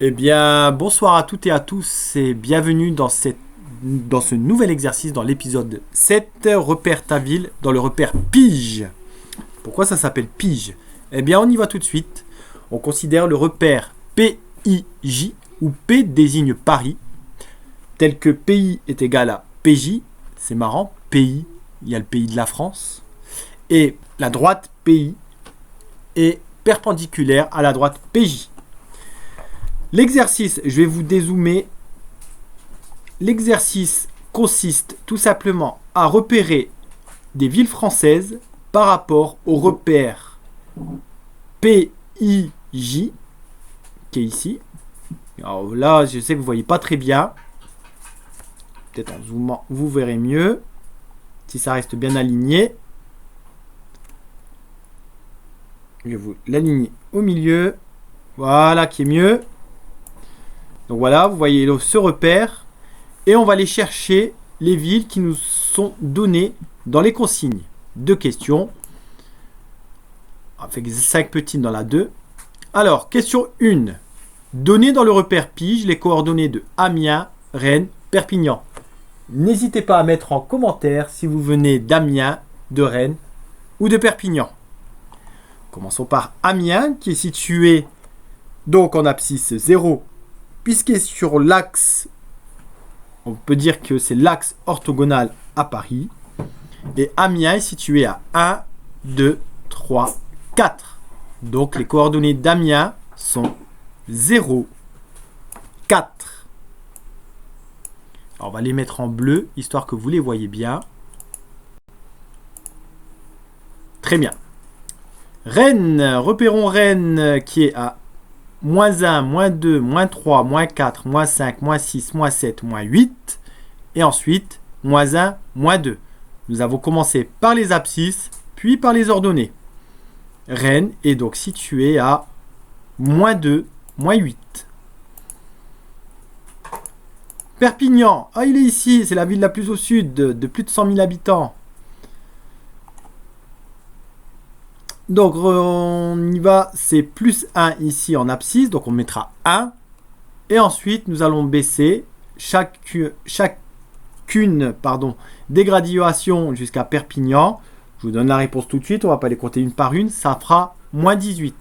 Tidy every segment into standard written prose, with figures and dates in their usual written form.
Eh bien, bonsoir à toutes et à tous et bienvenue dans ce nouvel exercice dans l'épisode 7, repère ta ville dans le repère pige. Pourquoi ça s'appelle pige? Eh bien, on y va tout de suite. On considère le repère PIJ où P désigne Paris, tel que pays est égal à PJ. C'est marrant, pays, il y a le pays de la France. Et la droite PI est perpendiculaire à la droite PJ. L'exercice, je vais vous dézoomer. L'exercice consiste tout simplement à repérer des villes françaises par rapport au repère PIJ qui est ici. Alors là, je sais que vous ne voyez pas très bien. Peut-être en zoomant, vous verrez mieux. Si ça reste bien aligné. Je vais vous l'aligner au milieu. Voilà qui est mieux. Donc voilà, vous voyez ce repère. Et on va aller chercher les villes qui nous sont données dans les consignes. 2 questions. Avec 5 petites dans la 2. Alors, question 1. Donnez dans le repère pige les coordonnées de Amiens, Rennes, Perpignan. N'hésitez pas à mettre en commentaire si vous venez d'Amiens, de Rennes ou de Perpignan. Commençons par Amiens qui est situé donc en abscisse 0. Puisqu'il est sur l'axe, on peut dire que c'est l'axe orthogonal à Paris. Et Amiens est situé à 1, 2, 3, 4. Donc les coordonnées d'Amiens sont 0, 4. Alors on va les mettre en bleu, histoire que vous les voyez bien. Très bien. Rennes, repérons Rennes qui est à -1, -2, -3, -4, -5, -6, -7, -8. Et ensuite, -1, -2. Nous avons commencé par les abscisses, puis par les ordonnées. Rennes est donc situé à -2, -8. Perpignan, il est ici, c'est la ville la plus au sud, de plus de 100 000 habitants. Donc on y va, c'est +1 ici en abscisse, donc on mettra 1. Et ensuite nous allons baisser chacune des graduations jusqu'à Perpignan. Je vous donne la réponse tout de suite, on ne va pas les compter une par une, ça fera -18.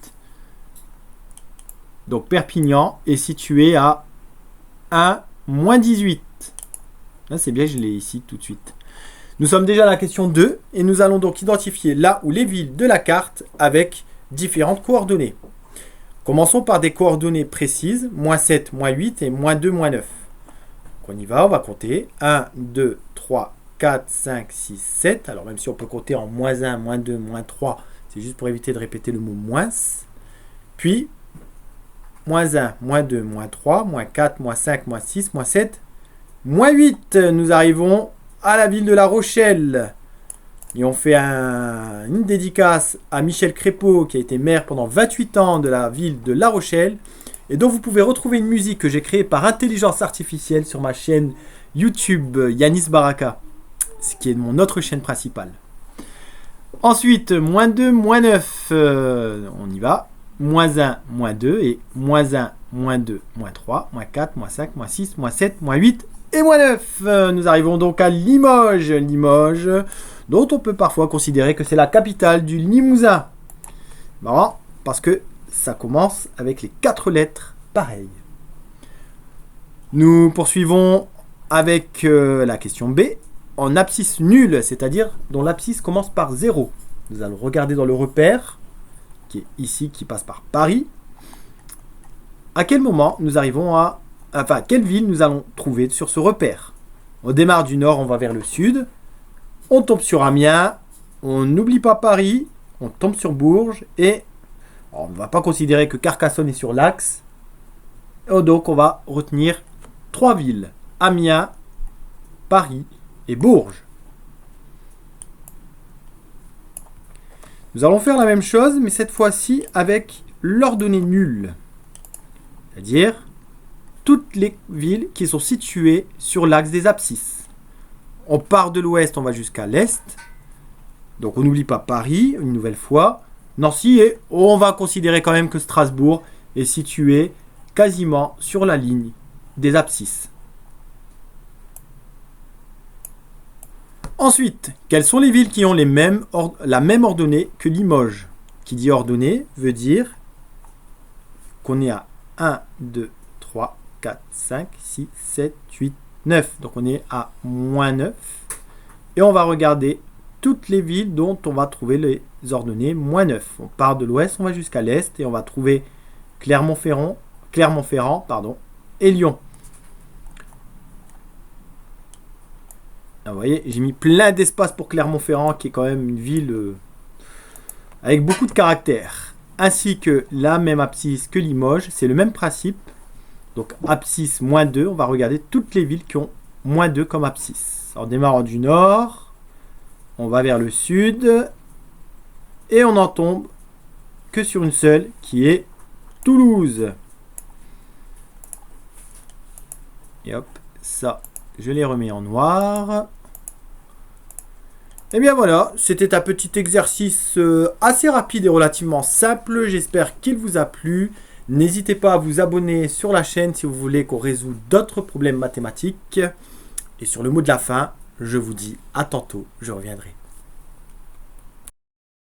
Donc Perpignan est situé à 1, -18. Là c'est bien, je l'ai ici tout de suite. Nous sommes déjà à la question 2 et nous allons donc identifier là où les villes de la carte avec différentes coordonnées. Commençons par des coordonnées précises, -7, -8 et -2, -9. Donc on y va, on va compter 1, 2, 3, 4, 5, 6, 7. Alors même si on peut compter en -1, -2, -3, c'est juste pour éviter de répéter le mot moins. Puis -1, -2, -3, -4, -5, -6, -7, -8. Nous arrivons à la ville de La Rochelle. Et on fait une dédicace à Michel Crépeau, qui a été maire pendant 28 ans de la ville de La Rochelle, et dont vous pouvez retrouver une musique que j'ai créée par intelligence artificielle sur ma chaîne YouTube Yanis Baraka, ce qui est mon autre chaîne principale. Ensuite, -2, -9, on y va. -1, -2 et -1, -2, -3, -4, -5, -6, -7, -8 et -9. Nous arrivons donc à Limoges. Limoges, dont on peut parfois considérer que c'est la capitale du Limousin. Marrant, parce que ça commence avec les 4 lettres pareilles. Nous poursuivons avec la question B. En abscisse nulle, c'est-à-dire dont l'abscisse commence par 0. Nous allons regarder dans le repère, qui est ici, qui passe par Paris. À quel moment nous arrivons à... Enfin, quelle ville nous allons trouver sur ce repère? On démarre du nord, on va vers le sud. On tombe sur Amiens. On n'oublie pas Paris. On tombe sur Bourges. Et on ne va pas considérer que Carcassonne est sur l'axe. Donc, on va retenir 3 villes. Amiens, Paris et Bourges. Nous allons faire la même chose, mais cette fois-ci avec l'ordonnée nulle. C'est-à-dire toutes les villes qui sont situées sur l'axe des abscisses. On part de l'ouest, on va jusqu'à l'est. Donc on n'oublie pas Paris, une nouvelle fois. Nancy, et on va considérer quand même que Strasbourg est situé quasiment sur la ligne des abscisses. Ensuite, quelles sont les villes qui ont la même ordonnée que Limoges? Qui dit ordonnée veut dire qu'on est à 1, 2, 3, 4, 5, 6, 7, 8, 9. Donc on est à moins 9. Et on va regarder toutes les villes dont on va trouver les ordonnées moins 9. On part de l'ouest, on va jusqu'à l'est et on va trouver Clermont-Ferrand, et Lyon. Vous voyez, j'ai mis plein d'espace pour Clermont-Ferrand, qui est quand même une ville avec beaucoup de caractère. Ainsi que la même abscisse que Limoges, c'est le même principe. Donc abscisse moins 2, on va regarder toutes les villes qui ont moins 2 comme abscisse. En démarrant du nord, on va vers le sud, et on n'en tombe que sur une seule, qui est Toulouse. Et hop, ça, je les remets en noir. Et bien voilà, c'était un petit exercice assez rapide et relativement simple. J'espère qu'il vous a plu. N'hésitez pas à vous abonner sur la chaîne si vous voulez qu'on résout d'autres problèmes mathématiques. Et sur le mot de la fin, je vous dis à tantôt, je reviendrai.